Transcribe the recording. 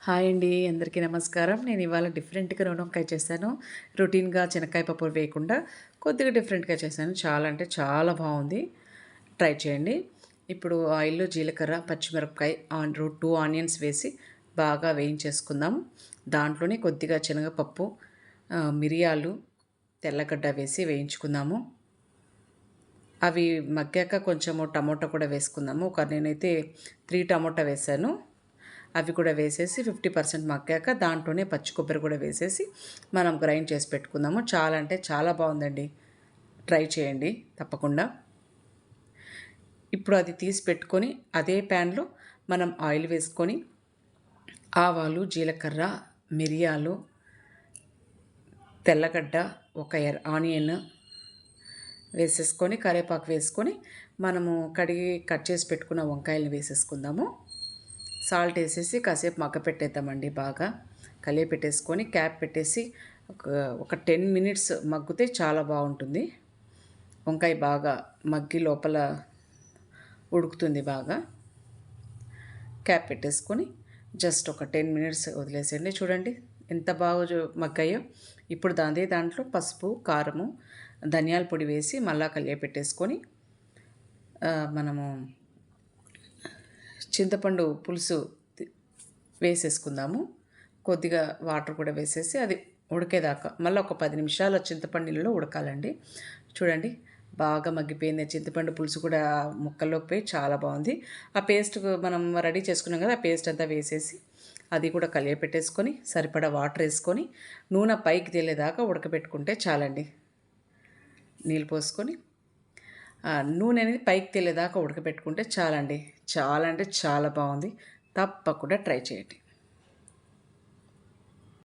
Hi అండి, అందరికీ నమస్కారం. నేను ఇవాళ డిఫరెంట్‌గా నూనె వంకాయ చేశాను. రొటీన్‌గా శనక్కాయ పప్పు వేయకుండా కొద్దిగా డిఫరెంట్‌గా చేశాను. చాలా అంటే చాలా బాగుంది. ట్రై చేయండి. ఇప్పుడు ఆయిల్‌లో జీలకర్ర, పచ్చిమిరపకాయ, 2 ఆనియన్స్ వేసి బాగా వేయించేసుకుందాం. దాంట్లోనే కొద్దిగా శనగపప్పు, మిరియాలు, తెల్లగడ్డ వేసి వేయించుకుందాము. అవి మగ్గాక కొంచెము టమోటా కూడా వేసుకుందాము. నేనైతే 3 టమోటా వేశాను. అవి కూడా వేసేసి 50% మగ్గాక దాంట్లోనే పచ్చి కొబ్బరి కూడా వేసేసి మనం గ్రైండ్ చేసి పెట్టుకుందాము. చాలా అంటే చాలా బాగుందండి. ట్రై చేయండి తప్పకుండా. ఇప్పుడు అది తీసి పెట్టుకొని అదే ప్యాన్లో మనం ఆయిల్ వేసుకొని ఆవాలు, జీలకర్ర, మిరియాలు, తెల్లగడ్డ, ఒక ఆనియన్ వేసేసుకొని కరివేపాకు వేసుకొని మనము కడిగి కట్ చేసి పెట్టుకున్న వంకాయలు వేసేసుకుందాము. సాల్ట్ వేసేసి కాసేపు మగ్గపెట్టేద్దామండి. బాగా పెట్టేసుకొని క్యాప్ పెట్టేసి ఒక 10 మినిట్స్ మగ్గితే చాలా బాగుంటుంది. వంకాయ బాగా మగ్గి లోపల ఉడుకుతుంది బాగా. క్యాప్ పెట్టేసుకొని జస్ట్ ఒక 10 మినిట్స్ వదిలేసేయండి. చూడండి ఎంత బాగా మగ్గాయో. ఇప్పుడు దాంట్లో పసుపు, కారము, ధనియాల పొడి వేసి మళ్ళా పెట్టేసుకొని మనము చింతపండు పులుసు వేసేసుకుందాము. కొద్దిగా వాటర్ కూడా వేసేసి అది ఉడికేదాకా మళ్ళీ ఒక 10 నిమిషాలు చింతపండు నీళ్ళలో ఉడకాలండి. చూడండి బాగా మగ్గిపోయింది. చింతపండు పులుసు కూడా ముక్కల్లోకి పోయి చాలా బాగుంది. ఆ పేస్ట్ మనం రెడీ చేసుకున్నాం కదా, ఆ పేస్ట్ అంతా వేసేసి అది కూడా పెట్టేసుకొని సరిపడా వాటర్ వేసుకొని నూనె పైకి తేలేదాకా ఉడకబెట్టుకుంటే చాలండి. నీళ్ళు పోసుకొని నూనె అనేది పైకి తేలేదాకా ఉడకబెట్టుకుంటే చాలండి. చాలా అంటే చాలా బాగుంది. తప్పకుండా ట్రై చేయండి.